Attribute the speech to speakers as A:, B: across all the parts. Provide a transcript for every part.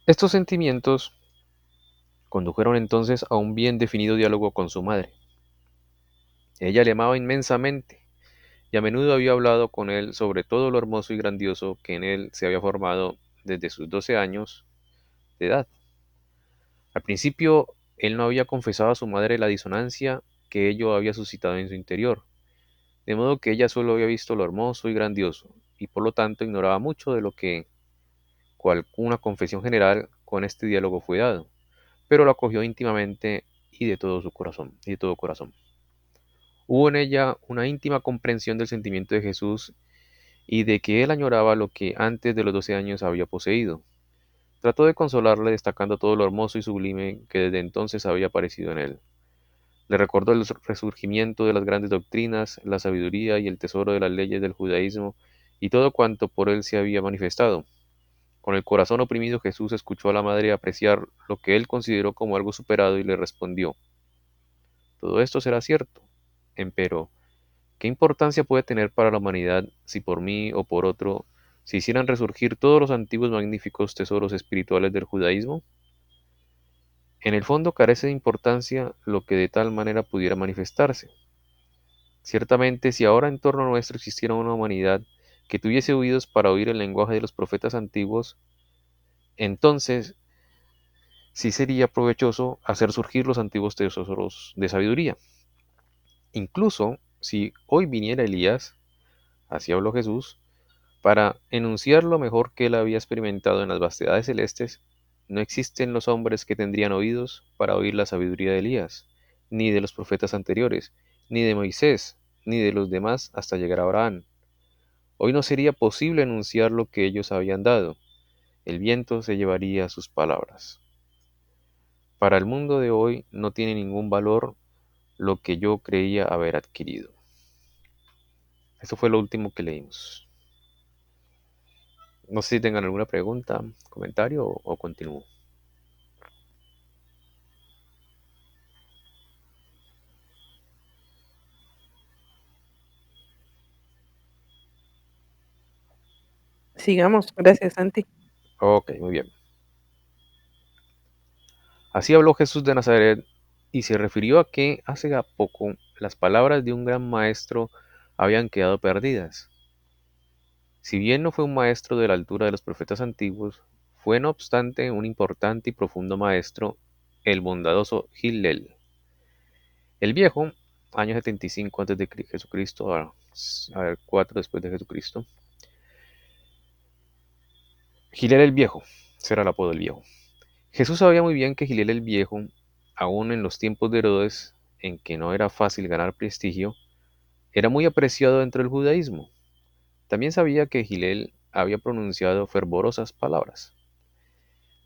A: Estos sentimientos condujeron entonces a un bien definido diálogo con su madre. Ella le amaba inmensamente y a menudo había hablado con él sobre todo lo hermoso y grandioso que en él se había formado desde sus 12 años de edad. Al principio, él no había confesado a su madre la disonancia que ello había suscitado en su interior, de modo que ella solo había visto lo hermoso y grandioso, y por lo tanto ignoraba mucho de lo que, cual una confesión general, con este diálogo fue dado, pero lo acogió íntimamente y de todo su corazón, y de todo corazón. Hubo en ella una íntima comprensión del sentimiento de Jesús y de que él añoraba lo que antes de los 12 años había poseído. Trató de consolarle destacando todo lo hermoso y sublime que desde entonces había aparecido en él. Le recordó el resurgimiento de las grandes doctrinas, la sabiduría y el tesoro de las leyes del judaísmo y todo cuanto por él se había manifestado. Con el corazón oprimido Jesús escuchó a la madre apreciar lo que él consideró como algo superado y le respondió, todo esto será cierto, empero, ¿qué importancia puede tener para la humanidad si por mí o por otro se hicieran resurgir todos los antiguos magníficos tesoros espirituales del judaísmo? En el fondo carece de importancia lo que de tal manera pudiera manifestarse. Ciertamente, si ahora en torno nuestro existiera una humanidad que tuviese oídos para oír el lenguaje de los profetas antiguos, entonces sí sería provechoso hacer surgir los antiguos tesoros de sabiduría. Incluso si hoy viniera Elías, así habló Jesús, para enunciar lo mejor que él había experimentado en las vastedades celestes, no existen los hombres que tendrían oídos para oír la sabiduría de Elías, ni de los profetas anteriores, ni de Moisés, ni de los demás hasta llegar a Abraham. Hoy no sería posible enunciar lo que ellos habían dado. El viento se llevaría sus palabras. Para el mundo de hoy no tiene ningún valor lo que yo creía haber adquirido. Esto fue lo último que leímos. No sé si tengan alguna pregunta, comentario o continúo.
B: Sigamos, gracias, Santi.
A: Ok, muy bien. Así habló Jesús de Nazaret y se refirió a que hace poco las palabras de un gran maestro habían quedado perdidas. Si bien no fue un maestro de la altura de los profetas antiguos, fue no obstante un importante y profundo maestro, el bondadoso Hillel. El viejo, año 75 antes de Jesucristo, a ver, 4 después de Jesucristo. Hillel el viejo, será el apodo del viejo. Jesús sabía muy bien que Hillel el viejo, aun en los tiempos de Herodes, en que no era fácil ganar prestigio, era muy apreciado dentro del judaísmo. También sabía que Hillel había pronunciado fervorosas palabras.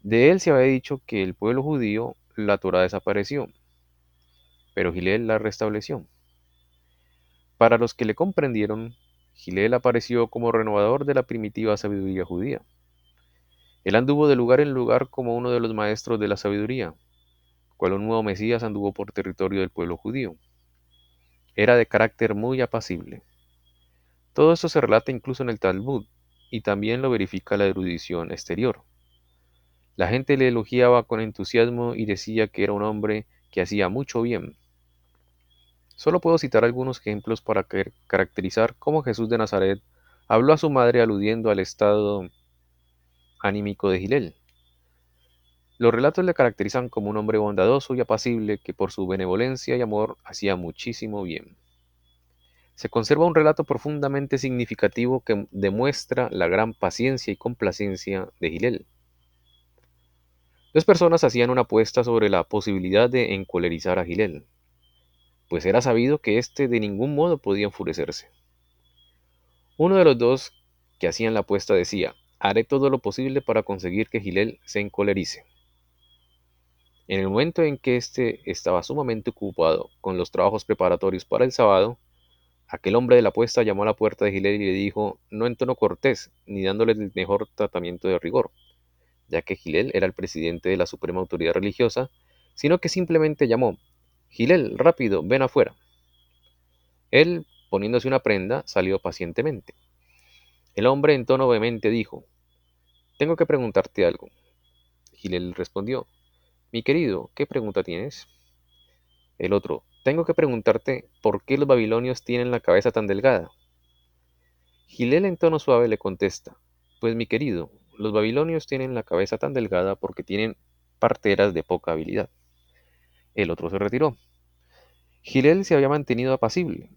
A: De él se había dicho que el pueblo judío, la Torá desapareció, pero Hillel la restableció. Para los que le comprendieron, Hillel apareció como renovador de la primitiva sabiduría judía. Él anduvo de lugar en lugar como uno de los maestros de la sabiduría, cual un nuevo Mesías anduvo por territorio del pueblo judío. Era de carácter muy apacible. Todo esto se relata incluso en el Talmud, y también lo verifica la erudición exterior. La gente le elogiaba con entusiasmo y decía que era un hombre que hacía mucho bien. Solo puedo citar algunos ejemplos para caracterizar cómo Jesús de Nazaret habló a su madre aludiendo al estado anímico de Gilel. Los relatos le caracterizan como un hombre bondadoso y apacible que por su benevolencia y amor hacía muchísimo bien. Se conserva un relato profundamente significativo que demuestra la gran paciencia y complacencia de Gilel. Dos personas hacían una apuesta sobre la posibilidad de encolerizar a Gilel, pues era sabido que éste de ningún modo podía enfurecerse. Uno de los dos que hacían la apuesta decía, haré todo lo posible para conseguir que Gilel se encolerice. En el momento en que éste estaba sumamente ocupado con los trabajos preparatorios para el sábado, aquel hombre de la apuesta llamó a la puerta de Gilel y le dijo, no en tono cortés, ni dándole el mejor tratamiento de rigor, ya que Gilel era el presidente de la suprema autoridad religiosa, sino que simplemente llamó, Gilel, rápido, ven afuera. Él, poniéndose una prenda, salió pacientemente. El hombre en tono vehemente dijo, tengo que preguntarte algo. Gilel respondió, mi querido, ¿qué pregunta tienes? El otro, tengo que preguntarte por qué los babilonios tienen la cabeza tan delgada. Gilel en tono suave le contesta, pues mi querido, los babilonios tienen la cabeza tan delgada porque tienen parteras de poca habilidad. El otro se retiró. Gilel se había mantenido apacible.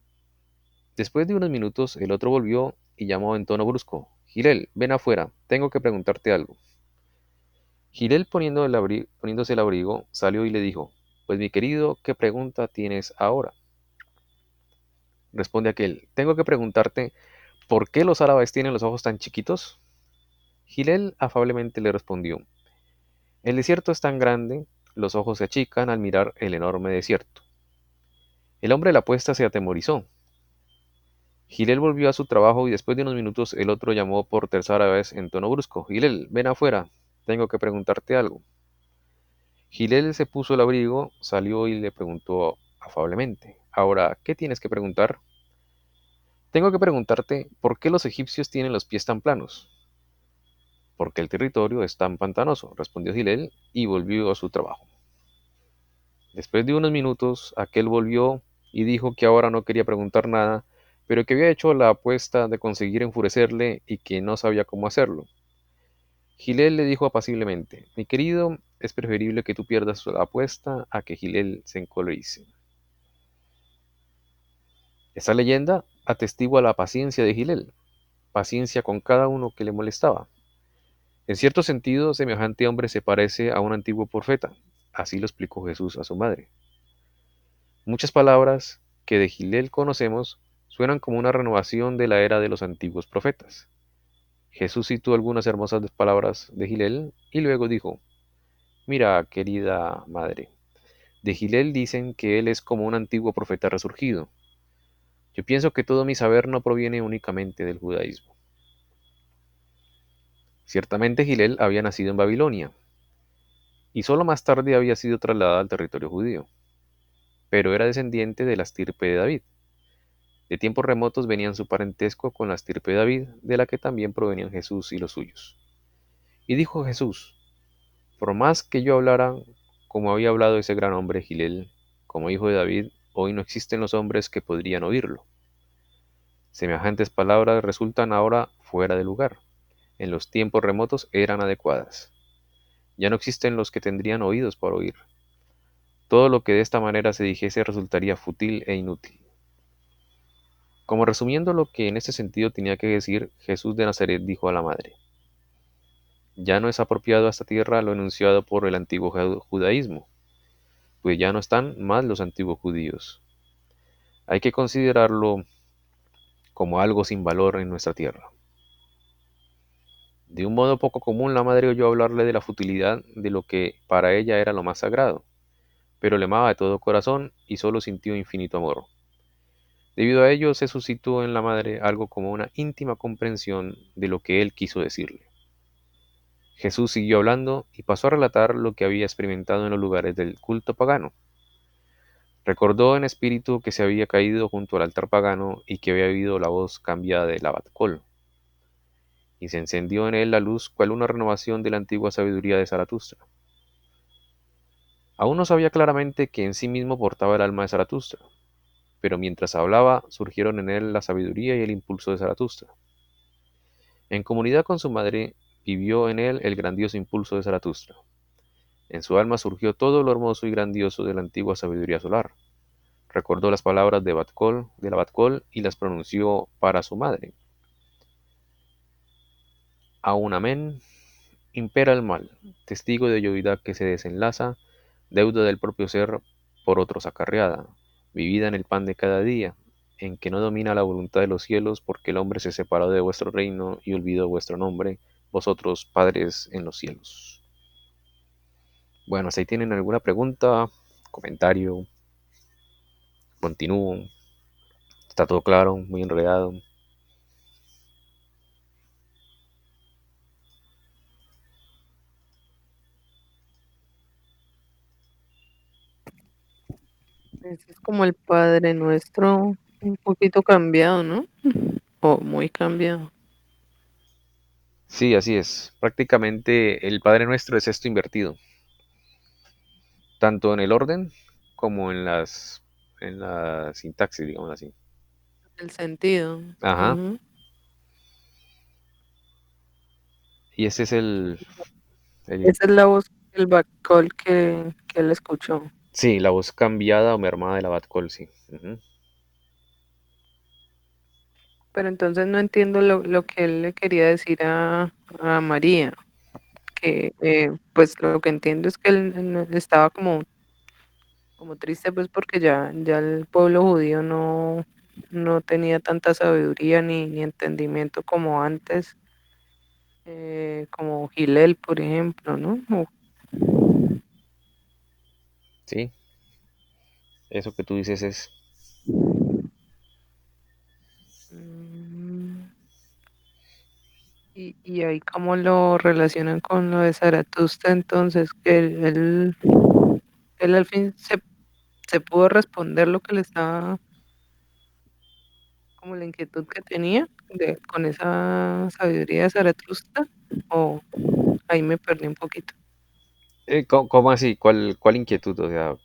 A: Después de unos minutos, el otro volvió y llamó en tono brusco, Gilel, ven afuera, tengo que preguntarte algo. Gilel poniéndose el abrigo, salió y le dijo, pues mi querido, ¿qué pregunta tienes ahora? Responde aquel, tengo que preguntarte, ¿por qué los árabes tienen los ojos tan chiquitos? Gilel afablemente le respondió, el desierto es tan grande, los ojos se achican al mirar el enorme desierto. El hombre de la apuesta se atemorizó. Gilel volvió a su trabajo y después de unos minutos el otro llamó por tercera vez en tono brusco, Gilel, ven afuera, tengo que preguntarte algo. Gilel se puso el abrigo, salió y le preguntó afablemente, ahora, ¿qué tienes que preguntar? Tengo que preguntarte, ¿por qué los egipcios tienen los pies tan planos? Porque el territorio es tan pantanoso, respondió Gilel y volvió a su trabajo. Después de unos minutos, aquel volvió y dijo que ahora no quería preguntar nada, pero que había hecho la apuesta de conseguir enfurecerle y que no sabía cómo hacerlo. Gilel le dijo apaciblemente, mi querido, es preferible que tú pierdas la apuesta a que Gilel se encolerice. Esta leyenda atestigua la paciencia de Gilel, paciencia con cada uno que le molestaba. En cierto sentido, semejante hombre se parece a un antiguo profeta, así lo explicó Jesús a su madre. Muchas palabras que de Gilel conocemos suenan como una renovación de la era de los antiguos profetas. Jesús citó algunas hermosas palabras de Gilel y luego dijo, mira, querida madre, de Gilel dicen que él es como un antiguo profeta resurgido. Yo pienso que todo mi saber no proviene únicamente del judaísmo. Ciertamente Gilel había nacido en Babilonia y solo más tarde había sido trasladado al territorio judío, pero era descendiente de la estirpe de David. De tiempos remotos venían su parentesco con la estirpe de David, de la que también provenían Jesús y los suyos. Y dijo Jesús, por más que yo hablara como había hablado ese gran hombre Gilel, como hijo de David, hoy no existen los hombres que podrían oírlo. Semejantes palabras resultan ahora fuera de lugar. En los tiempos remotos eran adecuadas. Ya no existen los que tendrían oídos para oír. Todo lo que de esta manera se dijese resultaría fútil e inútil. Como resumiendo lo que en este sentido tenía que decir, Jesús de Nazaret dijo a la madre, ya no es apropiado a esta tierra lo enunciado por el antiguo judaísmo, pues ya no están más los antiguos judíos. Hay que considerarlo como algo sin valor en nuestra tierra. De un modo poco común la madre oyó hablarle de la futilidad de lo que para ella era lo más sagrado, pero le amaba de todo corazón y solo sintió infinito amor. Debido a ello se suscitó en la madre algo como una íntima comprensión de lo que él quiso decirle. Jesús siguió hablando y pasó a relatar lo que había experimentado en los lugares del culto pagano. Recordó en espíritu que se había caído junto al altar pagano y que había oído la voz cambiada del abad Col, y se encendió en él la luz cual una renovación de la antigua sabiduría de Zaratustra. Aún no sabía claramente que en sí mismo portaba el alma de Zaratustra, pero mientras hablaba surgieron en él la sabiduría y el impulso de Zaratustra. En comunidad con su madre vivió en él el grandioso impulso de Zaratustra. En su alma surgió todo lo hermoso y grandioso de la antigua sabiduría solar. Recordó las palabras de la Bat-Kol y las pronunció para su madre. Aún amén, impera el mal, testigo de llovidad que se desenlaza, deuda del propio ser por otros acarreada, vivida en el pan de cada día, en que no domina la voluntad de los cielos, porque el hombre se separó de vuestro reino y olvidó vuestro nombre, vosotros padres en los cielos. Bueno, si tienen alguna pregunta, comentario, continúo. Está todo claro, muy enredado.
B: Pues es como el Padre Nuestro, un poquito cambiado, ¿no? O muy cambiado.
A: Sí, así es. Prácticamente el Padre Nuestro es esto invertido, tanto en el orden como en la sintaxis, digamos así.
B: El sentido.
A: Ajá.
B: Ujú.
A: Y ese es el,
B: Esa es la voz del Bacol que él escuchó.
A: sí, la voz cambiada o mermada de la Bat Call, sí. Ujú.
B: Pero entonces no entiendo lo que él le quería decir a María, que pues lo que entiendo es que él estaba como triste pues porque ya el pueblo judío no tenía tanta sabiduría ni entendimiento como antes, como Gilel, por ejemplo, ¿no?
A: Sí, eso que tú dices es,
B: Mm, y ahí cómo lo relacionan con lo de Zaratustra, entonces, que él al fin se pudo responder lo que le estaba, como la inquietud que tenía con esa sabiduría de Zaratustra, o ahí me perdí un poquito.
A: ¿cómo así? ¿Cuál inquietud? O sea,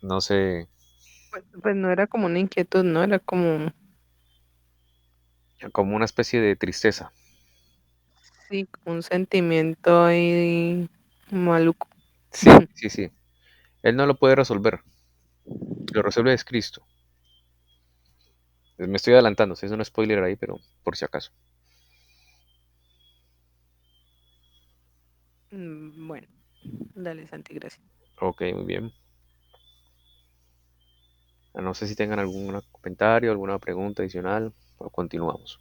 A: no sé,
B: Pues no era como una inquietud, no era como,
A: como una especie de tristeza.
B: sí, como un sentimiento ahí maluco.
A: Sí, sí, sí. Él no lo puede resolver. Lo resuelve es Cristo. Me estoy adelantando, si es un spoiler ahí, pero por si acaso.
B: Bueno, dale, Santi, gracias.
A: Ok, muy bien. No sé si tengan algún comentario, alguna pregunta adicional, o continuamos.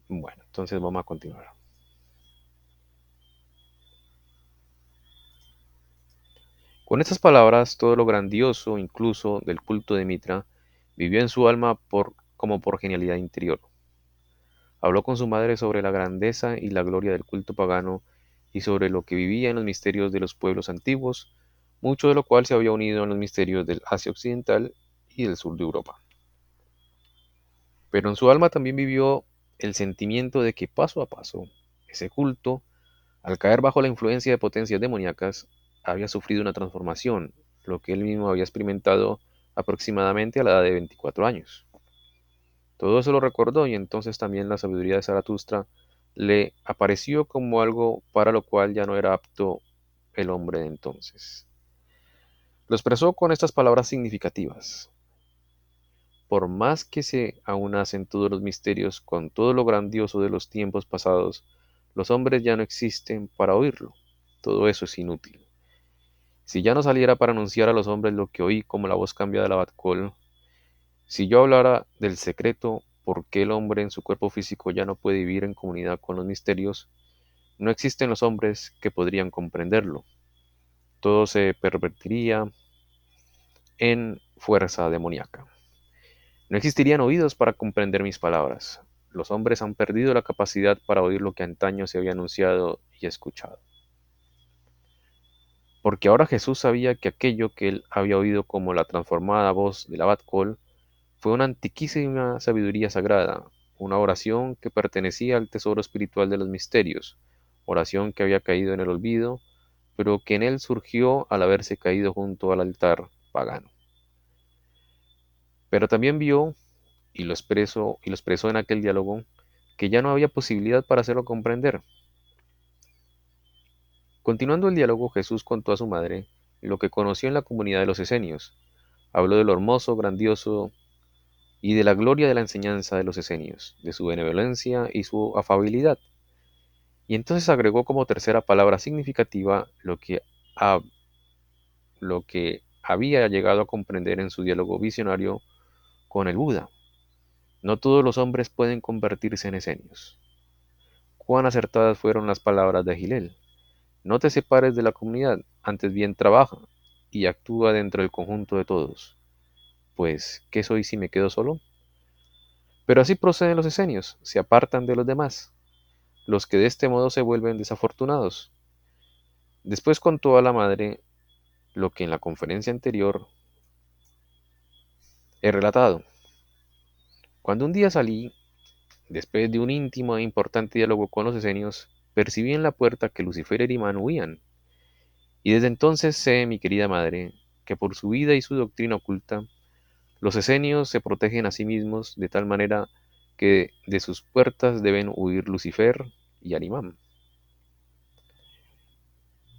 A: Bueno, entonces vamos a continuar. Con estas palabras, todo lo grandioso, incluso del culto de Mitra, vivió en su alma como por genialidad interior. Habló con su madre sobre la grandeza y la gloria del culto pagano y sobre lo que vivía en los misterios de los pueblos antiguos, mucho de lo cual se había unido en los misterios del Asia Occidental y del sur de Europa. Pero en su alma también vivió el sentimiento de que paso a paso, ese culto, al caer bajo la influencia de potencias demoníacas, había sufrido una transformación, lo que él mismo había experimentado aproximadamente a la edad de 24 años. Todo eso lo recordó y entonces también la sabiduría de Zaratustra le apareció como algo para lo cual ya no era apto el hombre de entonces. Lo expresó con estas palabras significativas. Por más que se aunacen todos los misterios con todo lo grandioso de los tiempos pasados, los hombres ya no existen para oírlo. Todo eso es inútil. Si ya no saliera para anunciar a los hombres lo que oí como la voz cambiada de la Batcol, si yo hablara del secreto por qué el hombre en su cuerpo físico ya no puede vivir en comunidad con los misterios, no existen los hombres que podrían comprenderlo. Todo se pervertiría en fuerza demoníaca. No existirían oídos para comprender mis palabras. Los hombres han perdido la capacidad para oír lo que antaño se había anunciado y escuchado. Porque ahora Jesús sabía que aquello que él había oído como la transformada voz del abad Col fue una antiquísima sabiduría sagrada, una oración que pertenecía al tesoro espiritual de los misterios, oración que había caído en el olvido, pero que en él surgió al haberse caído junto al altar pagano. Pero también vio, y lo expresó en aquel diálogo, que ya no había posibilidad para hacerlo comprender. Continuando el diálogo, Jesús contó a su madre lo que conoció en la comunidad de los esenios. Habló de lo hermoso, grandioso y de la gloria de la enseñanza de los esenios, de su benevolencia y su afabilidad. Y entonces agregó como tercera palabra significativa ha- lo que había llegado a comprender en su diálogo visionario con el Buda. No todos los hombres pueden convertirse en esenios. Cuán acertadas fueron las palabras de Gilel. No te separes de la comunidad, antes bien trabaja y actúa dentro del conjunto de todos. Pues, ¿qué soy si me quedo solo? Pero así proceden los esenios, se apartan de los demás, los que de este modo se vuelven desafortunados. Después contó a la madre lo que en la conferencia anterior he relatado. Cuando un día salí, después de un íntimo e importante diálogo con los esenios, percibí en la puerta que Lucifer y Erimán huían. Y desde entonces sé, mi querida madre, que por su vida y su doctrina oculta, los esenios se protegen a sí mismos de tal manera que de sus puertas deben huir Lucifer y Arimán.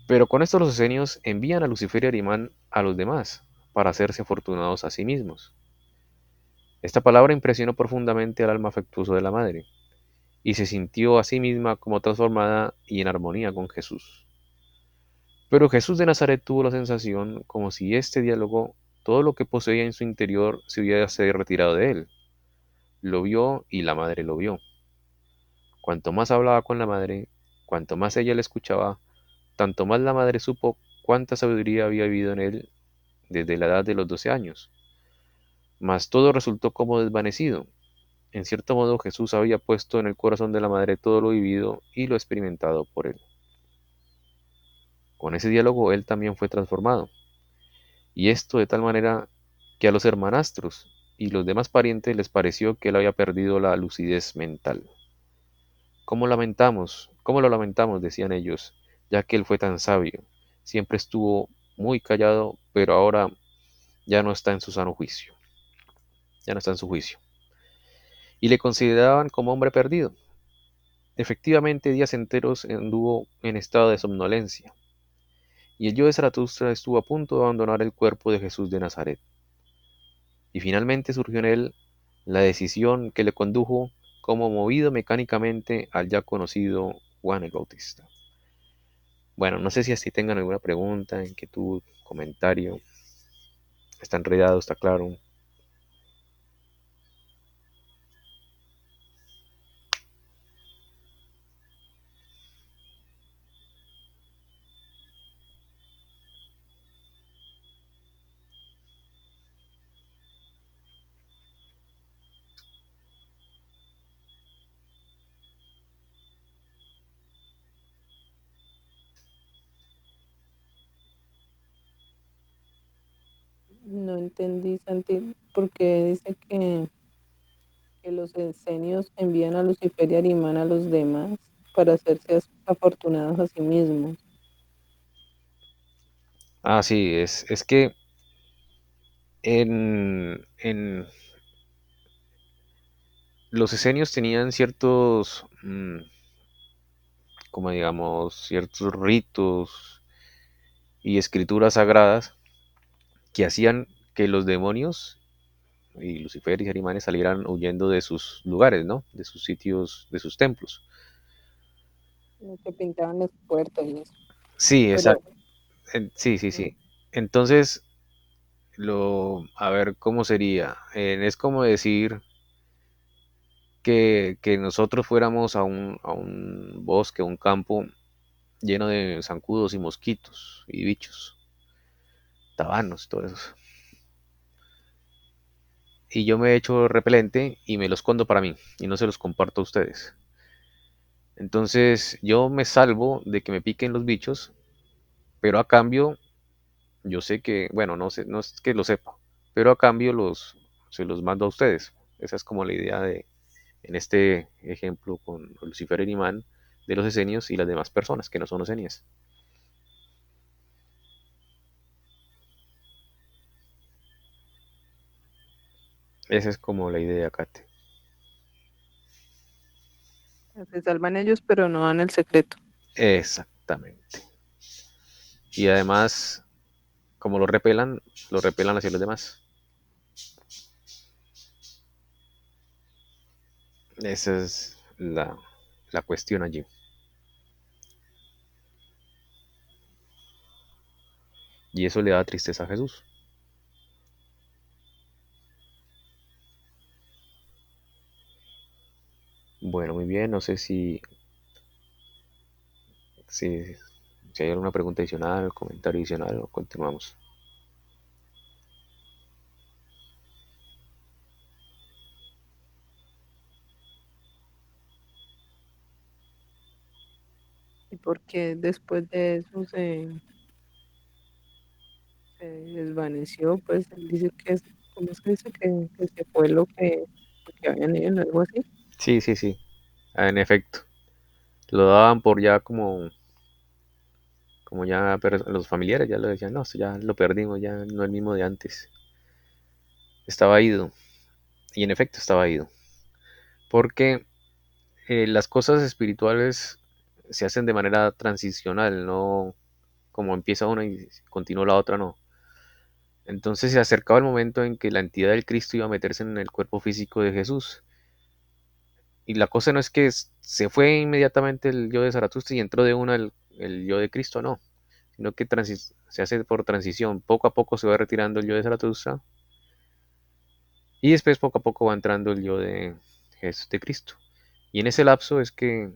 A: Pero con esto los esenios envían a Lucifer y Arimán a los demás, para hacerse afortunados a sí mismos. Esta palabra impresionó profundamente al alma afectuoso de la madre, y se sintió a sí misma como transformada y en armonía con Jesús. Pero Jesús de Nazaret tuvo la sensación como si este diálogo, todo lo que poseía en su interior, se hubiese retirado de él. Lo vio y la madre lo vio. Cuanto más hablaba con la madre, cuanto más ella le escuchaba, tanto más la madre supo cuánta sabiduría había vivido en él desde la edad de los 12 años. Mas todo resultó como desvanecido. En cierto modo Jesús había puesto en el corazón de la madre todo lo vivido y lo experimentado por él. Con ese diálogo él también fue transformado, y esto de tal manera que a los hermanastros y los demás parientes les pareció que él había perdido la lucidez mental. ¿Cómo lo lamentamos? Decían ellos, ya que él fue tan sabio. Siempre estuvo muy callado, pero ahora ya no está en su sano juicio, ya no está en su juicio. Y le consideraban como hombre perdido. Efectivamente, días enteros anduvo en estado de somnolencia, y el yo de Zaratustra estuvo a punto de abandonar el cuerpo de Jesús de Nazaret. Y finalmente surgió en él la decisión que le condujo como movido mecánicamente al ya conocido Juan el Bautista. Bueno, no sé si así tengan alguna pregunta, inquietud, comentario. Está enredado, está claro.
B: No entendí, Santi, porque dice que los esenios envían a Lucifer y Arimán a los demás para hacerse afortunados a sí mismos.
A: Ah, sí, es que en los esenios tenían ciertos, como digamos, ciertos ritos y escrituras sagradas que hacían que los demonios y Lucifer y Arimanes salieran huyendo de sus lugares, ¿no? De sus sitios, de sus templos.
B: Como que pintaban las puertas y eso.
A: Sí,
B: Pero,
A: exacto. Sí, sí,
B: mm,
A: sí. Entonces, a ver, ¿cómo sería? Es como decir que nosotros fuéramos a un bosque, a un campo lleno de zancudos y mosquitos y bichos, tabanos, todo eso. Y yo me echo repelente y me los escondo para mí y no se los comparto a ustedes. Entonces yo me salvo de que me piquen los bichos, pero a cambio yo sé que, bueno, no sé, no es que lo sepa, pero a cambio se los mando a ustedes. Esa es como la idea de, en este ejemplo con Lucifer y Imán, de los esenios y las demás personas que no son esenias. Esa es como la idea, Kate.
B: se salvan ellos, pero no dan el secreto.
A: Exactamente. Y además, como lo repelan hacia los demás. Esa es la cuestión allí. Y eso le da tristeza a Jesús. Bueno, muy bien. No sé si, si hay alguna pregunta adicional, comentario adicional o continuamos.
B: y porque después de eso se desvaneció, pues él dice que es, ¿cómo es que dice? Que se fue lo que había en él, algo así.
A: Sí, sí, sí, en efecto. Lo daban por ya como ya los familiares ya lo decían, no, esto ya lo perdimos, ya no es el mismo de antes. Estaba ido, y en efecto estaba ido. Porque las cosas espirituales se hacen de manera transicional, no como empieza una y continúa la otra, no. Entonces se acercaba el momento en que la entidad del Cristo iba a meterse en el cuerpo físico de Jesús. Y la cosa no es que se fue inmediatamente el yo de Zaratustra y entró de una el yo de Cristo, no, sino que se hace por transición. Poco a poco se va retirando el yo de Zaratustra y después poco a poco va entrando el yo de Jesús de Cristo. Y en ese lapso es que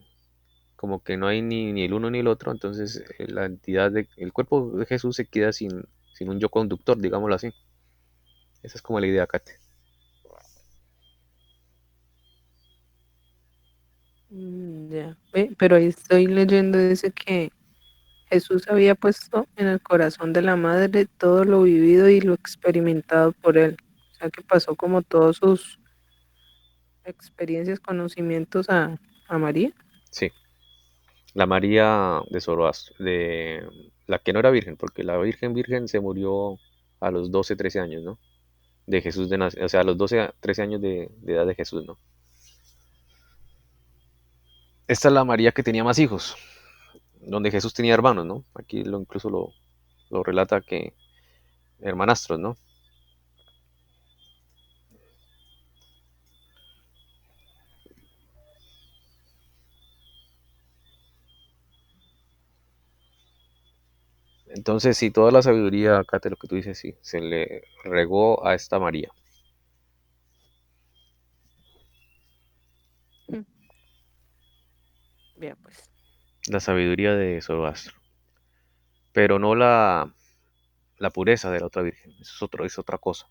A: como que no hay ni el uno ni el otro, entonces la entidad el cuerpo de Jesús se queda sin un yo conductor, digámoslo así. Esa es como la idea, Kate.
B: Ya. Pero ahí estoy leyendo, dice que Jesús había puesto en el corazón de la madre todo lo vivido y lo experimentado por él. O sea que pasó como todas sus experiencias, conocimientos a María.
A: Sí, la María de Zoroastro, de la que no era virgen, porque la virgen se murió a los 12 13 años, ¿no? De Jesús o sea, a los 12 13 años de edad de Jesús, ¿no? Esta es la María que tenía más hijos, donde Jesús tenía hermanos, ¿no? Aquí incluso lo relata que hermanastros, ¿no? Entonces, sí, toda la sabiduría, acá de lo que tú dices, sí, se le regó a esta María,
B: Mm. Vea pues.
A: la sabiduría de Zoroastro, pero no la pureza de la otra virgen, eso es otra cosa.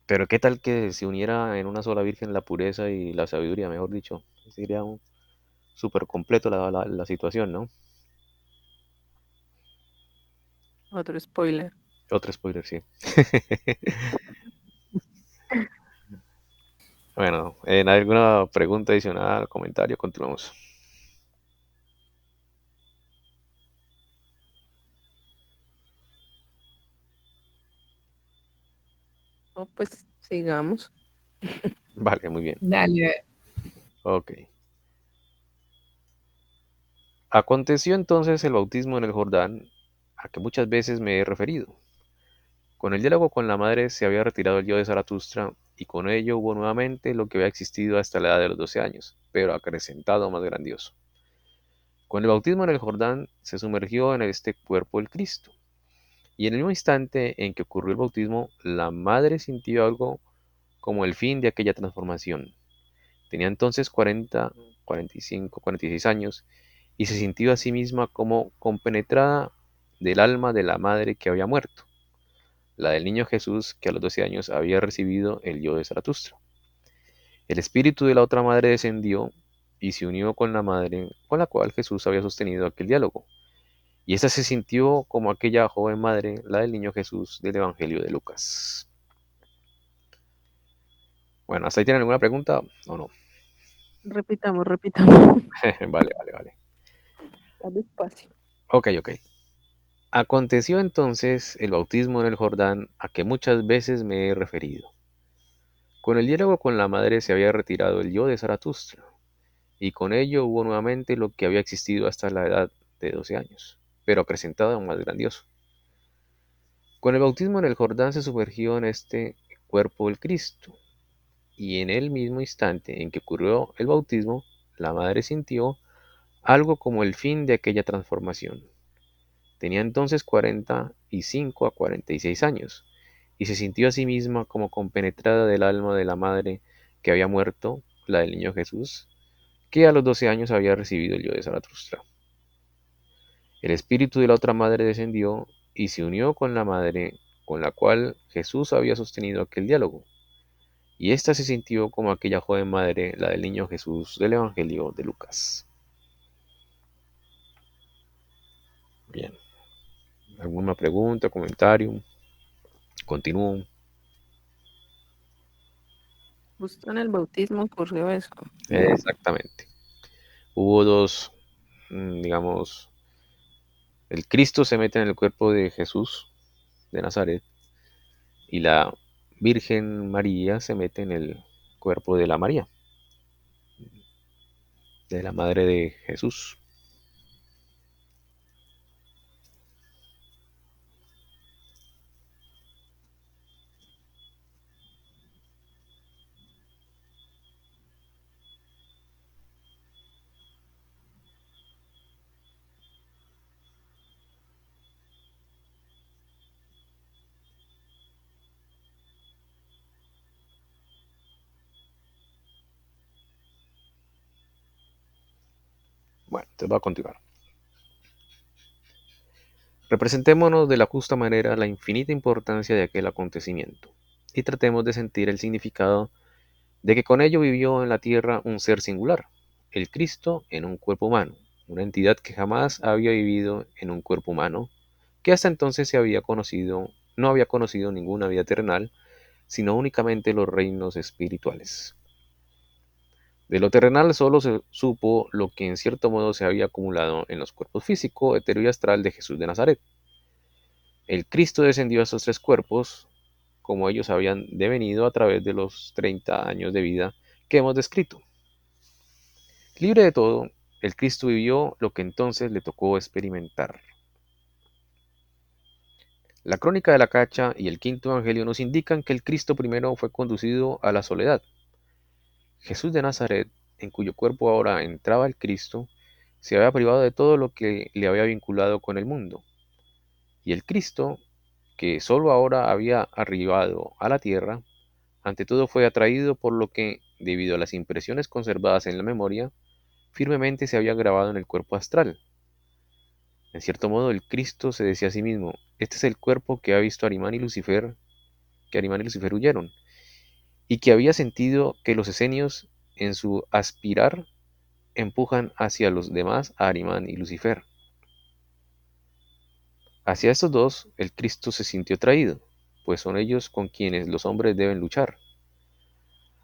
A: Pero qué tal que se uniera en una sola virgen la pureza y la sabiduría, mejor dicho, sería un súper completo la situación, ¿no?
B: Otro spoiler.
A: Otro spoiler, sí. Bueno, ¿en alguna pregunta adicional, comentario? Continuamos.
B: No, pues sigamos.
A: Vale, muy bien.
B: Dale.
A: Ok. Aconteció entonces el bautismo en el Jordán, a que muchas veces me he referido. Con el diálogo con la madre se había retirado el yo de Zaratustra, y con ello hubo nuevamente lo que había existido hasta la edad de los 12 años, pero acrecentado más grandioso. Con el bautismo en el Jordán se sumergió en este cuerpo el Cristo, y en el mismo instante en que ocurrió el bautismo, la madre sintió algo como el fin de aquella transformación. Tenía entonces 40, 45, 46 años, y se sintió a sí misma como compenetrada del alma de la madre que había muerto, la del niño Jesús que a los 12 años había recibido el yo de Zaratustra. El espíritu de la otra madre descendió y se unió con la madre con la cual Jesús había sostenido aquel diálogo. Y ésta se sintió como aquella joven madre, la del niño Jesús del Evangelio de Lucas. Bueno, ¿hasta ahí tienen alguna pregunta o no?
B: Repitamos, repitamos.
A: Vale, vale, vale.
B: Está despacio.
A: Ok, ok. Aconteció entonces el bautismo en el Jordán a que muchas veces me he referido. Con el diálogo con la madre se había retirado el yo de Zaratustra, y con ello hubo nuevamente lo que había existido hasta la edad de 12 años, pero acrecentado aún más grandioso. Con el bautismo en el Jordán se sumergió en este cuerpo el Cristo, y en el mismo instante en que ocurrió el bautismo, la madre sintió algo como el fin de aquella transformación. Tenía entonces 45 a 46 años, y se sintió a sí misma como compenetrada del alma de la madre que había muerto, la del niño Jesús, que a los 12 años había recibido el yo de Zaratustra. El espíritu de la otra madre descendió y se unió con la madre con la cual Jesús había sostenido aquel diálogo. y ésta se sintió como aquella joven madre, la del niño Jesús del Evangelio de Lucas. Bien, ¿alguna pregunta, comentario? Continúo.
B: Justo en el bautismo ocurrió eso.
A: Exactamente. Hubo dos, digamos, el Cristo se mete en el cuerpo de Jesús de Nazaret y la Virgen María se mete en el cuerpo de la María, de la madre de Jesús. Bueno, entonces va a continuar. Representémonos de la justa manera la infinita importancia de aquel acontecimiento y tratemos de sentir el significado de que con ello vivió en la tierra un ser singular, el Cristo en un cuerpo humano, una entidad que jamás había vivido en un cuerpo humano, que hasta entonces no había conocido ninguna vida terrenal, sino únicamente los reinos espirituales. De lo terrenal solo se supo lo que en cierto modo se había acumulado en los cuerpos físico, etéreo y astral de Jesús de Nazaret. El Cristo descendió a esos tres cuerpos, como ellos habían devenido a través de los 30 años de vida que hemos descrito. Libre de todo, el Cristo vivió lo que entonces le tocó experimentar. La crónica de la Cacha y el quinto evangelio nos indican que el Cristo primero fue conducido a la soledad. Jesús de Nazaret, en cuyo cuerpo ahora entraba el Cristo, se había privado de todo lo que le había vinculado con el mundo. Y el Cristo, que sólo ahora había arribado a la tierra, ante todo fue atraído por lo que, debido a las impresiones conservadas en la memoria, firmemente se había grabado en el cuerpo astral. En cierto modo, el Cristo se decía a sí mismo, este es el cuerpo que ha visto Arimán y Lucifer, que Arimán y Lucifer huyeron, y que había sentido que los esenios, en su aspirar, empujan hacia los demás a Arimán y Lucifer. Hacia estos dos, el Cristo se sintió atraído, pues son ellos con quienes los hombres deben luchar.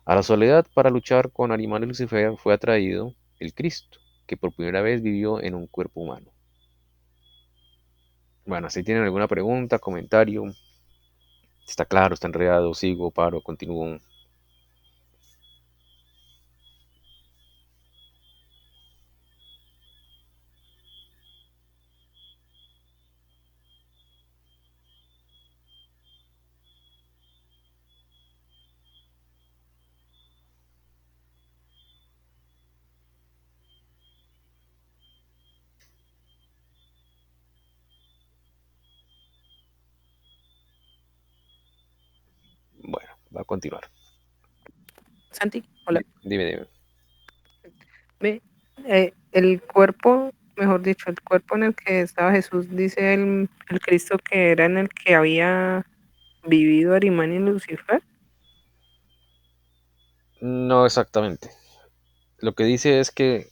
A: A la soledad para luchar con Arimán y Lucifer fue atraído el Cristo, que por primera vez vivió en un cuerpo humano. Bueno, si tienen alguna pregunta, comentario, está claro, está enredado, sigo, paro, continúo. Bueno, va a continuar.
B: Santi, hola.
A: Dime, dime.
B: Ve, el cuerpo, mejor dicho, el cuerpo en el que estaba Jesús, dice el Cristo que era en el que había vivido Arimán y Lucifer.
A: No exactamente. Lo que dice es que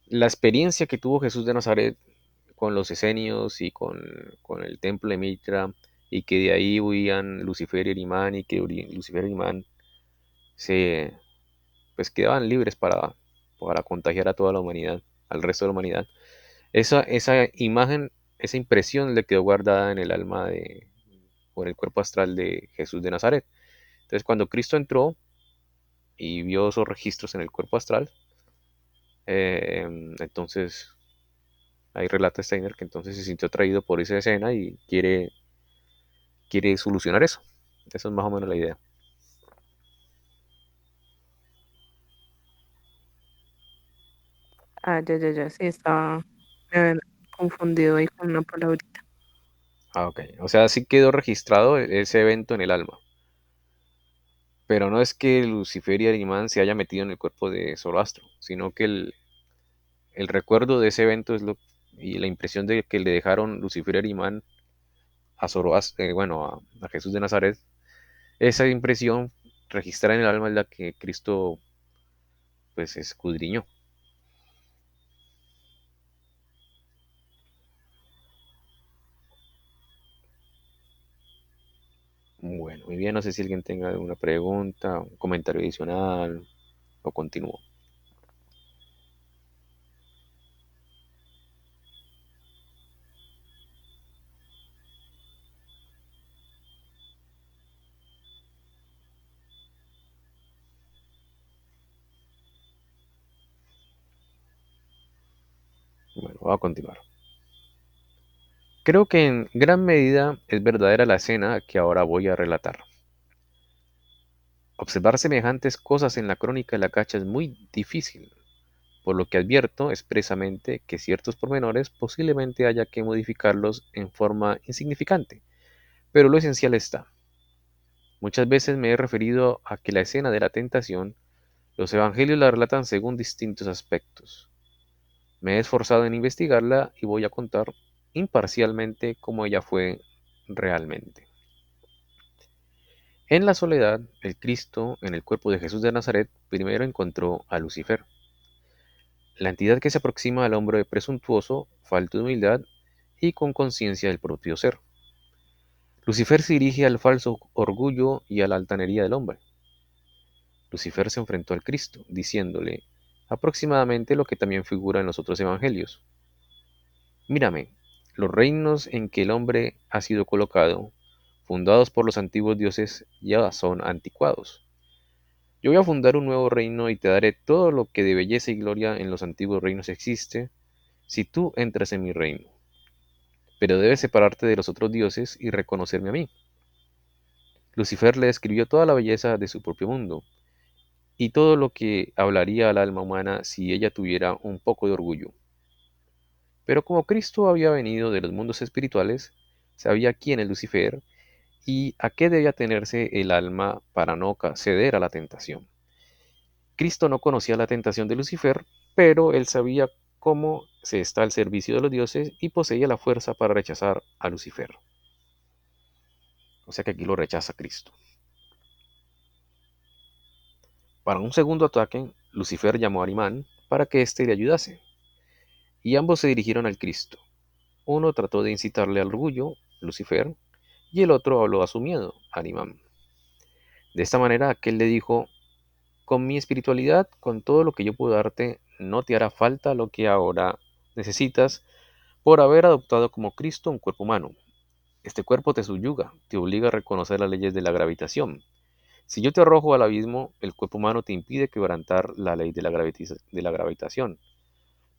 A: la experiencia que tuvo Jesús de Nazaret con los esenios y con el templo de Mitra, y que de ahí huían Lucifer y Arimán, y que Lucifer y Arimán se pues quedaban libres para contagiar a toda la humanidad, al resto de la humanidad. Esa imagen, esa impresión le quedó guardada en el alma o en el cuerpo astral de Jesús de Nazaret. Entonces, cuando Cristo entró y vio esos registros en el cuerpo astral, entonces ahí relata Steiner que entonces se sintió atraído por esa escena y quiere solucionar eso. Eso es más o menos la idea.
B: Ah, ya, ya, ya, sí, estaba me había confundido ahí con una palabrita.
A: Ah, ok. O sea, sí quedó registrado ese evento en el alma. Pero no es que Lucifer y Arimán se haya metido en el cuerpo de Zoroastro, sino que el recuerdo de ese evento y la impresión de que le dejaron Lucifer y Arimán a Zoroastro, bueno, a Jesús de Nazaret, esa impresión registrada en el alma es la que Cristo pues escudriñó. Bueno, muy bien, no sé si alguien tenga alguna pregunta, un comentario adicional o continúo. Bueno, voy a continuar. Creo que en gran medida es verdadera la escena que ahora voy a relatar. Observar semejantes cosas en la crónica de la cacha es muy difícil, por lo que advierto expresamente que ciertos pormenores posiblemente haya que modificarlos en forma insignificante, pero lo esencial está. Muchas veces me he referido a que la escena de la tentación, los evangelios la relatan según distintos aspectos. Me he esforzado en investigarla y voy a contar imparcialmente cómo ella fue realmente. En la soledad, el Cristo, en el cuerpo de Jesús de Nazaret, primero encontró a Lucifer, la entidad que se aproxima al hombre presuntuoso, falto de humildad y con conciencia del propio ser. Lucifer se dirige al falso orgullo y a la altanería del hombre. Lucifer se enfrentó al Cristo, diciéndole aproximadamente lo que también figura en los otros evangelios. Mírame, los reinos en que el hombre ha sido colocado, fundados por los antiguos dioses, ya son anticuados. Yo voy a fundar un nuevo reino y te daré todo lo que de belleza y gloria en los antiguos reinos existe, si tú entras en mi reino. Pero debes separarte de los otros dioses y reconocerme a mí. Lucifer le describió toda la belleza de su propio mundo, y todo lo que hablaría al alma humana si ella tuviera un poco de orgullo. Pero como Cristo había venido de los mundos espirituales, sabía quién es Lucifer y a qué debía tenerse el alma para no ceder a la tentación. Cristo no conocía la tentación de Lucifer, pero él sabía cómo se está al servicio de los dioses y poseía la fuerza para rechazar a Lucifer. O sea que aquí lo rechaza Cristo. Para un segundo ataque, Lucifer llamó a Arimán para que éste le ayudase, y ambos se dirigieron al Cristo. Uno trató de incitarle al orgullo, Lucifer, y el otro habló a su miedo, Arimán. De esta manera aquel le dijo, con mi espiritualidad, con todo lo que yo puedo darte, no te hará falta lo que ahora necesitas por haber adoptado como Cristo un cuerpo humano. Este cuerpo te subyuga, te obliga a reconocer las leyes de la gravitación. Si yo te arrojo al abismo, el cuerpo humano te impide quebrantar la ley de la gravitación.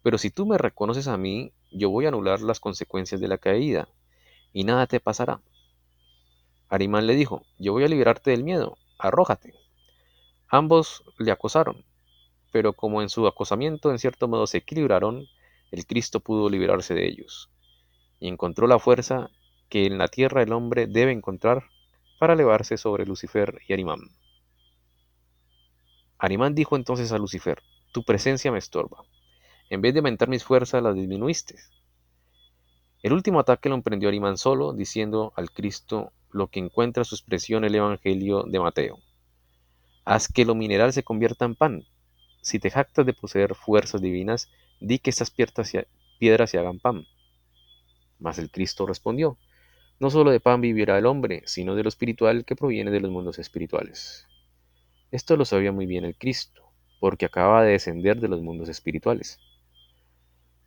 A: Pero si tú me reconoces a mí, yo voy a anular las consecuencias de la caída, y nada te pasará. Arimán le dijo, yo voy a liberarte del miedo, arrójate. Ambos le acosaron, pero como en su acosamiento en cierto modo se equilibraron, el Cristo pudo liberarse de ellos, y encontró la fuerza que en la tierra el hombre debe encontrar para elevarse sobre Lucifer y Arimán. Arimán dijo entonces a Lucifer, tu presencia me estorba. En vez de aumentar mis fuerzas, las disminuiste. El último ataque lo emprendió Arimán solo, diciendo al Cristo lo que encuentra su expresión en el Evangelio de Mateo. Haz que lo mineral se convierta en pan. Si te jactas de poseer fuerzas divinas, di que estas piedras se hagan pan. Mas el Cristo respondió, no solo de pan vivirá el hombre, sino de lo espiritual que proviene de los mundos espirituales. Esto lo sabía muy bien el Cristo, porque acababa de descender de los mundos espirituales.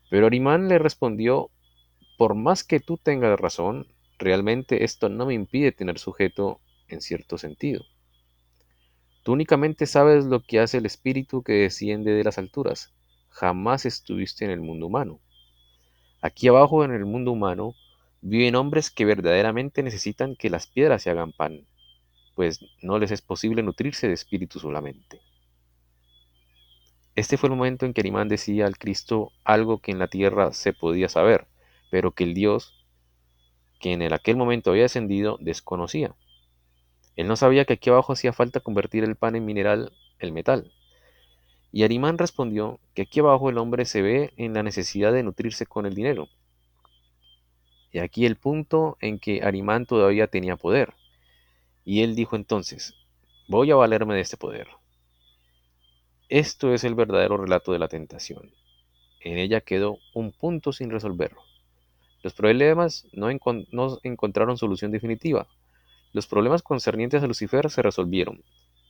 A: Pero Arimán le respondió, por más que tú tengas razón, realmente esto no me impide tener sujeto en cierto sentido. Tú únicamente sabes lo que hace el espíritu que desciende de las alturas. Jamás estuviste en el mundo humano. Aquí abajo en el mundo humano viven hombres que verdaderamente necesitan que las piedras se hagan pan, pues no les es posible nutrirse de espíritu solamente. Este fue el momento en que Arimán decía al Cristo algo que en la tierra se podía saber, pero que el Dios, que en aquel momento había descendido, desconocía. Él no sabía que aquí abajo hacía falta convertir el pan en mineral, el metal. Y Arimán respondió que aquí abajo el hombre se ve en la necesidad de nutrirse con el dinero. Y aquí el punto en que Arimán todavía tenía poder. Y él dijo entonces, Voy a valerme de este poder. Esto es el verdadero relato de la tentación. En ella quedó un punto sin resolver. Los problemas no encontraron solución definitiva. Los problemas concernientes a Lucifer se resolvieron,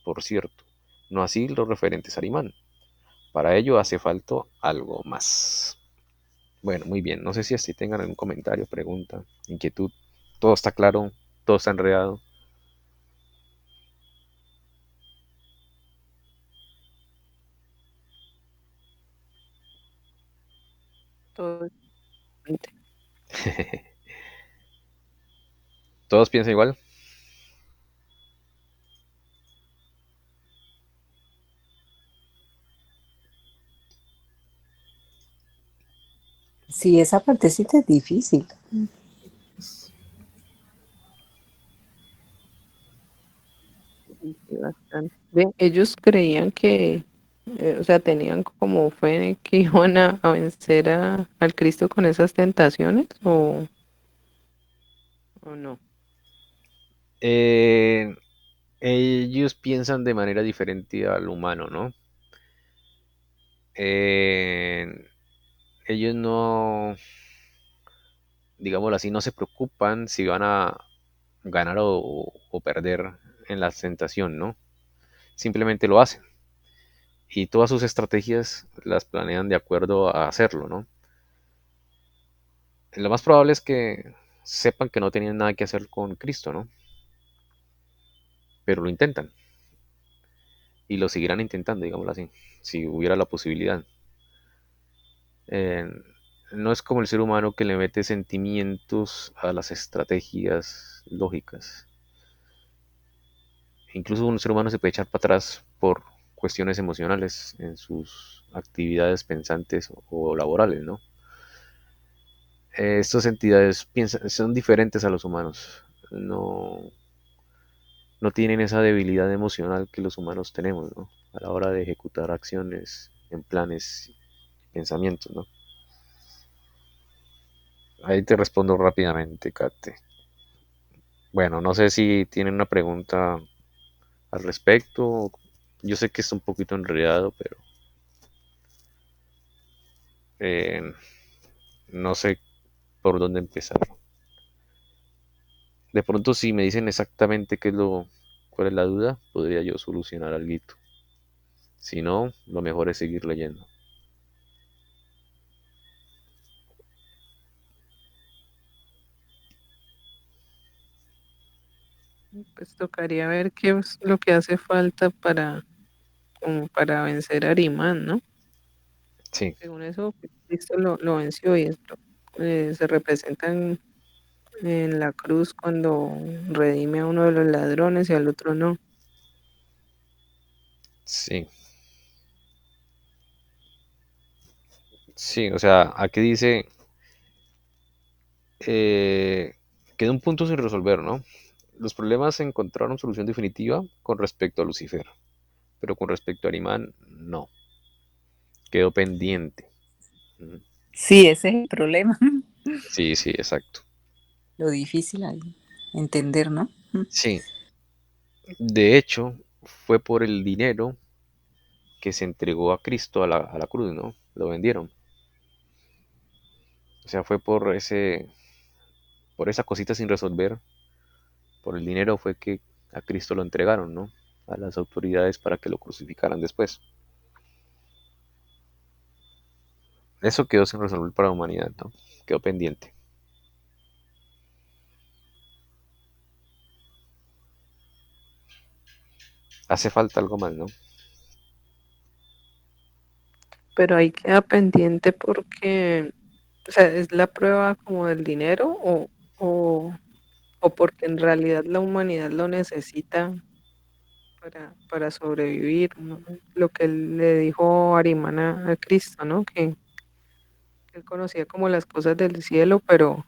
A: por cierto, no así los referentes a Arimán. Para ello hace falta algo más. Bueno, muy bien. No sé si así tengan algún comentario, pregunta, inquietud. Todo está claro, todo está enredado.
B: Todo es mente.
A: ¿Todos piensan igual?
C: Sí, esa partecita es difícil.
B: Sí, sí, bastante. Ven, ellos creían que, o sea, tenían como fe en que iban a vencer al Cristo con esas tentaciones o no.
A: Eh, ellos piensan de manera diferente al humano, ¿no? Eh, ellos no, digámoslo así, no se preocupan si van a ganar o perder en la tentación, ¿no? Simplemente lo hacen. Y todas sus estrategias las planean de acuerdo a hacerlo, ¿no? Lo más probable es que sepan que no tenían nada que hacer con Cristo, ¿no? Pero lo intentan y lo seguirán intentando, digámoslo así, si hubiera la posibilidad. Eh, no es como el ser humano que le mete sentimientos a las estrategias lógicas. Incluso un ser humano se puede echar para atrás por cuestiones emocionales en sus actividades pensantes o laborales, ¿no? Estas entidades son diferentes a los humanos. No, no tienen esa debilidad emocional que los humanos tenemos, ¿no? A la hora de ejecutar acciones en planes, pensamientos, ¿no? Ahí te respondo rápidamente, Kate. Bueno, no sé si tienen una pregunta al respecto. Yo sé que es un poquito enredado, pero eh, no sé por dónde empezar. De pronto, si me dicen exactamente cuál es la duda, podría yo solucionar algo. Si no, lo mejor es seguir leyendo.
B: Pues tocaría ver qué es lo que hace falta como para vencer a Arimán, ¿no?
A: Sí,
B: Según eso, pues, Cristo lo venció y esto se representa en la cruz cuando redime a uno de los ladrones y al otro no.
A: sí, sí. O sea, aquí dice, eh, queda un punto sin resolver, ¿no? Los problemas encontraron solución definitiva con respecto a Lucifer, pero con respecto a Arimán, no. Quedó pendiente. Mm,
C: Sí, ese es el problema.
A: sí, sí, exacto.
C: Lo difícil ahí, entender, ¿no?
A: Sí, de hecho, fue por el dinero que se entregó a Cristo a la cruz, ¿no? Lo vendieron. O sea, fue por esa cosita sin resolver, por el dinero fue que a Cristo lo entregaron, ¿no? A las autoridades para que lo crucificaran después. Eso quedó sin resolver para la humanidad, ¿no? Quedó pendiente. Hace falta algo más, ¿no?
B: Pero ahí queda pendiente porque, o sea, es la prueba como del dinero o, o porque en realidad la humanidad lo necesita para sobrevivir, ¿no? Lo que él le dijo Arimán a Cristo, ¿no? Que él conocía como las cosas del cielo, pero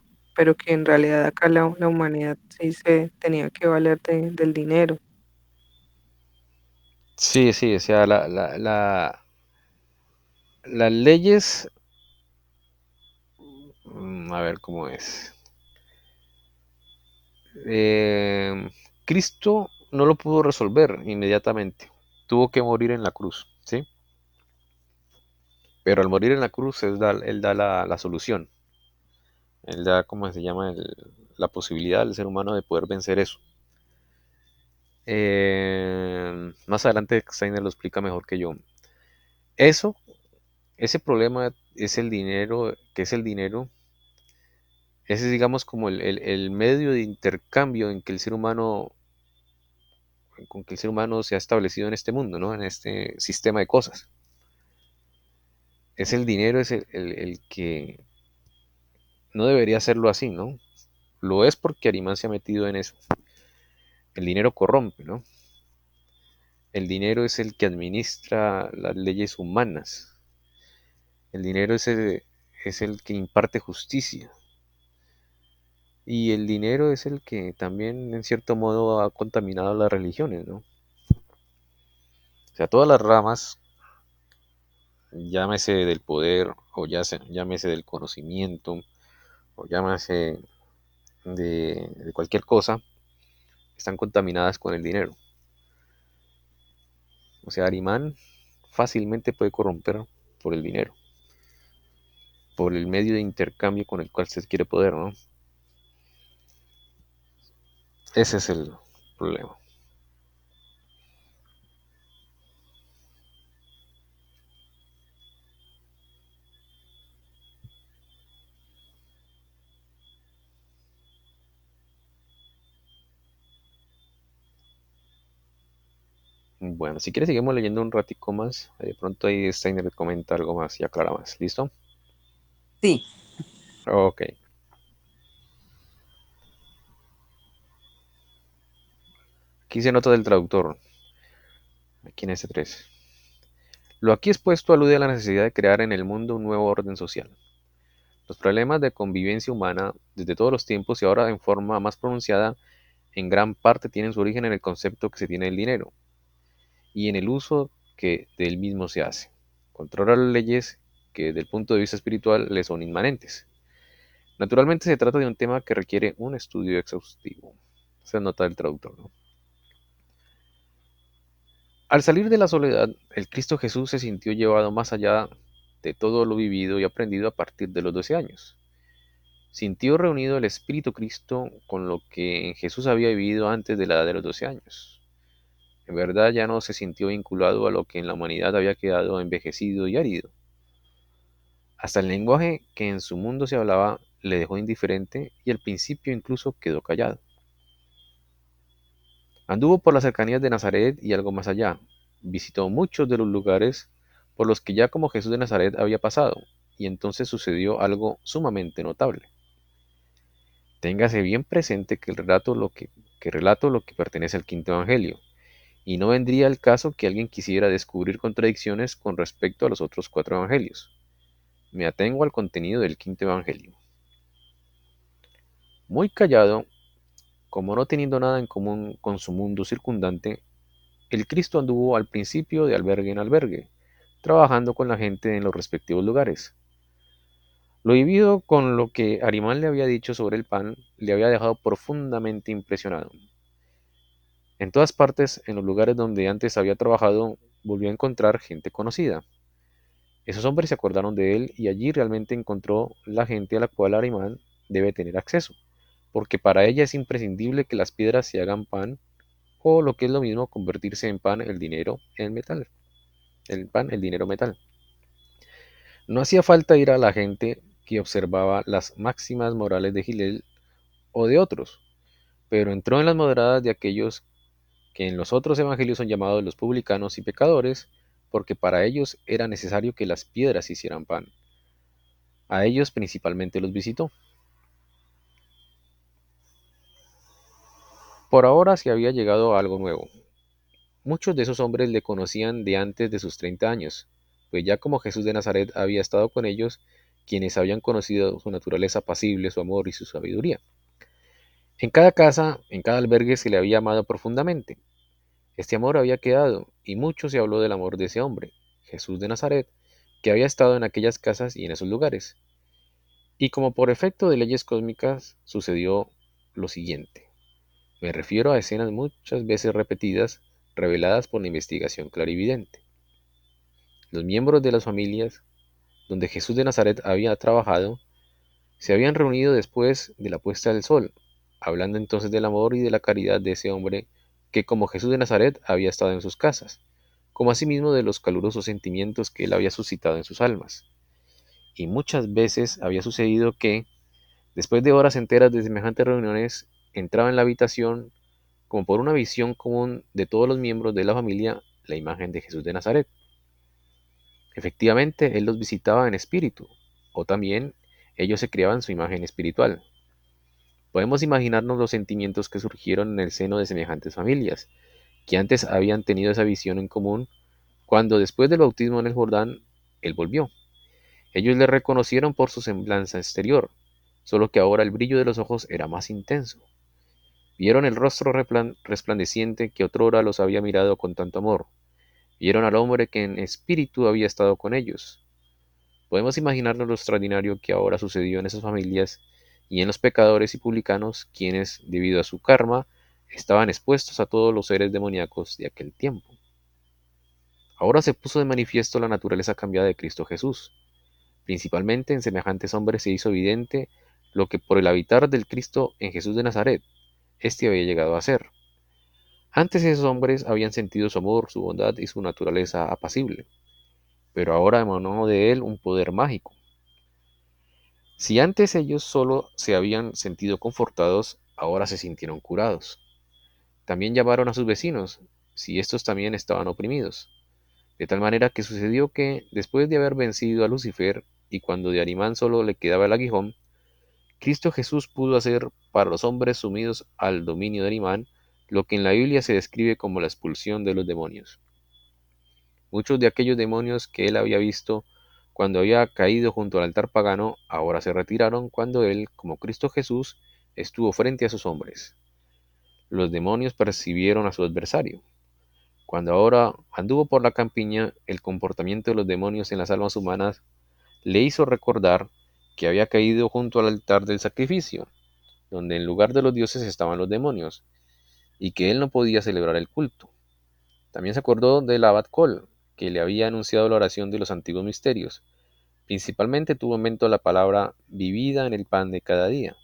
B: que en realidad acá la humanidad sí se tenía que valer del dinero.
A: Sí, sí, o sea, las leyes, a ver cómo es. Eh, Cristo no lo pudo resolver inmediatamente. Tuvo que morir en la cruz, ¿sí? Pero al morir en la cruz, él da la solución. Él da, ¿cómo se llama? La posibilidad al ser humano de poder vencer eso. Más adelante Steiner lo explica mejor que yo. Eso, ese problema es el dinero, que es el dinero. Ese es, digamos, como el medio de intercambio en que el ser humano, con que el ser humano se ha establecido en este mundo, ¿no? En este sistema de cosas. Es el dinero, es el que no debería hacerlo así, ¿no? Lo es porque Arimán se ha metido en eso. El dinero corrompe, ¿no? El dinero es el que administra las leyes humanas. El dinero es el que imparte justicia. Y el dinero es el que también, en cierto modo, ha contaminado las religiones, ¿no? O sea, todas las ramas, llámese del poder, o llámese del conocimiento, o llámese de cualquier cosa, están contaminadas con el dinero. O sea, Arimán fácilmente puede corromper por el dinero, por el medio de intercambio con el cual se quiere poder, ¿no? Ese es el problema. Bueno, si quieres seguimos leyendo un ratico más. De pronto ahí Steiner comenta algo más y aclara más. ¿Listo?
C: Sí,
A: Ok. Aquí se nota del traductor. Aquí en este 3. Lo aquí expuesto alude a la necesidad de crear en el mundo un nuevo orden social. Los problemas de convivencia humana desde todos los tiempos y ahora en forma más pronunciada en gran parte tienen su origen en el concepto que se tiene del dinero y en el uso que del mismo se hace. Controlar las leyes que desde el punto de vista espiritual le son inmanentes. Naturalmente se trata de un tema que requiere un estudio exhaustivo. Se nota el traductor, ¿no? Al salir de la soledad, el Cristo Jesús se sintió llevado más allá de todo lo vivido y aprendido a partir de los 12 años. Sintió reunido el Espíritu Cristo con lo que en Jesús había vivido antes de la edad de los 12 años. En verdad ya no se sintió vinculado a lo que en la humanidad había quedado envejecido y árido. Hasta el lenguaje que en su mundo se hablaba le dejó indiferente y al principio incluso quedó callado. Anduvo por las cercanías de Nazaret y algo más allá. Visitó muchos de los lugares por los que ya como Jesús de Nazaret había pasado, y entonces sucedió algo sumamente notable. Téngase bien presente que relato lo que pertenece al quinto evangelio, y no vendría al caso que alguien quisiera descubrir contradicciones con respecto a los otros cuatro evangelios. Me atengo al contenido del quinto evangelio. Muy callado, como no teniendo nada en común con su mundo circundante, el Cristo anduvo al principio de albergue en albergue, trabajando con la gente en los respectivos lugares. Lo vivido con lo que Arimán le había dicho sobre el pan le había dejado profundamente impresionado. En todas partes, en los lugares donde antes había trabajado, volvió a encontrar gente conocida. Esos hombres se acordaron de él y allí realmente encontró la gente a la cual Arimán debe tener acceso, porque para ella es imprescindible que las piedras se hagan pan, o lo que es lo mismo, convertirse en pan el dinero en metal. El pan, el dinero metal. No hacía falta ir a la gente que observaba las máximas morales de Gilel o de otros, pero entró en las moderadas de aquellos que en los otros evangelios son llamados los publicanos y pecadores, porque para ellos era necesario que las piedras hicieran pan. A ellos principalmente los visitó. Por ahora se había llegado a algo nuevo. Muchos de esos hombres le conocían de antes de sus 30 años, pues ya como Jesús de Nazaret había estado con ellos, quienes habían conocido su naturaleza apacible, su amor y su sabiduría. En cada casa, en cada albergue se le había amado profundamente. Este amor había quedado, y mucho se habló del amor de ese hombre, Jesús de Nazaret, que había estado en aquellas casas y en esos lugares. Y como por efecto de leyes cósmicas sucedió lo siguiente. Me refiero a escenas muchas veces repetidas, reveladas por la investigación clarividente. Los miembros de las familias donde Jesús de Nazaret había trabajado se habían reunido después de la puesta del sol, hablando entonces del amor y de la caridad de ese hombre que como Jesús de Nazaret había estado en sus casas, como asimismo de los calurosos sentimientos que él había suscitado en sus almas. Y muchas veces había sucedido que, después de horas enteras de semejantes reuniones, entraba en la habitación, como por una visión común de todos los miembros de la familia, la imagen de Jesús de Nazaret. Efectivamente, él los visitaba en espíritu, o también ellos se creaban su imagen espiritual. Podemos imaginarnos los sentimientos que surgieron en el seno de semejantes familias, que antes habían tenido esa visión en común, cuando después del bautismo en el Jordán, él volvió. Ellos le reconocieron por su semblanza exterior, solo que ahora el brillo de los ojos era más intenso. Vieron el rostro resplandeciente que otrora los había mirado con tanto amor. Vieron al hombre que en espíritu había estado con ellos. Podemos imaginarnos lo extraordinario que ahora sucedió en esas familias y en los pecadores y publicanos, quienes, debido a su karma, estaban expuestos a todos los seres demoníacos de aquel tiempo. Ahora se puso de manifiesto la naturaleza cambiada de Cristo Jesús. Principalmente en semejantes hombres se hizo evidente lo que por el habitar del Cristo en Jesús de Nazaret, éste había llegado a ser. Antes esos hombres habían sentido su amor, su bondad y su naturaleza apacible, pero ahora emanó de él un poder mágico. Si antes ellos solo se habían sentido confortados, ahora se sintieron curados. También llamaron a sus vecinos, si estos también estaban oprimidos. De tal manera que sucedió que, después de haber vencido a Lucifer, y cuando de Arimán solo le quedaba el aguijón, Cristo Jesús pudo hacer para los hombres sumidos al dominio de Arimán lo que en la Biblia se describe como la expulsión de los demonios. Muchos de aquellos demonios que él había visto cuando había caído junto al altar pagano, ahora se retiraron cuando él, como Cristo Jesús, estuvo frente a sus hombres. Los demonios percibieron a su adversario. Cuando ahora anduvo por la campiña, el comportamiento de los demonios en las almas humanas le hizo recordar que había caído junto al altar del sacrificio, donde en lugar de los dioses estaban los demonios, y que él no podía celebrar el culto. También se acordó del abad Col, que le había anunciado la oración de los antiguos misterios. Principalmente tuvo en mente la palabra vivida en el pan de cada día.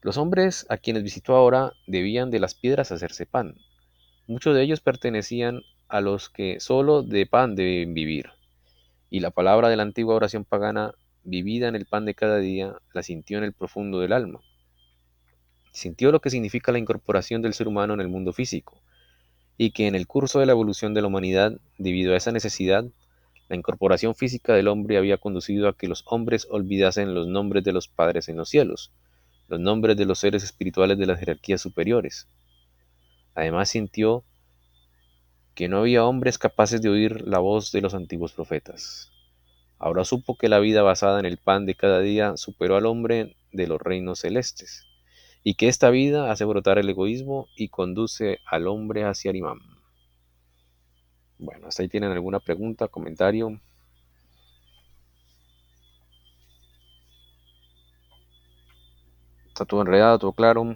A: Los hombres a quienes visitó ahora debían de las piedras hacerse pan. Muchos de ellos pertenecían a los que solo de pan deben vivir. Y la palabra de la antigua oración pagana, vivida en el pan de cada día, la sintió en el profundo del alma. Sintió lo que significa la incorporación del ser humano en el mundo físico, y que en el curso de la evolución de la humanidad, debido a esa necesidad, la incorporación física del hombre había conducido a que los hombres olvidasen los nombres de los padres en los cielos, los nombres de los seres espirituales de las jerarquías superiores. Además sintió que no había hombres capaces de oír la voz de los antiguos profetas. Ahora supo que la vida basada en el pan de cada día superó al hombre de los reinos celestes, y que esta vida hace brotar el egoísmo y conduce al hombre hacia Arimán. Bueno, hasta ahí tienen alguna pregunta, comentario. ¿Está todo enredado, todo claro?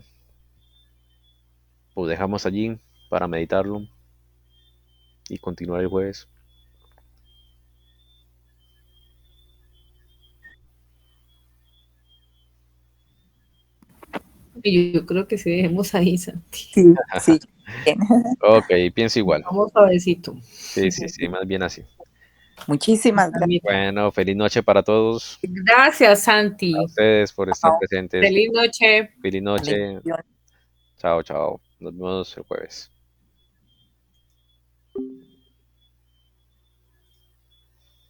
A: Lo dejamos allí para meditarlo y continuar el jueves.
D: Y yo creo que sí dejemos ahí, Santi.
C: Sí, sí. Bien.
A: Ok, pienso igual.
D: Vamos suavecito.
A: Sí, más bien así.
C: Muchísimas gracias.
A: Bueno, feliz noche para todos.
D: Gracias, Santi.
A: A ustedes por estar presentes.
D: Feliz noche.
A: Feliz noche.
C: Bendiciones.
A: Chao, chao. Nos vemos el jueves.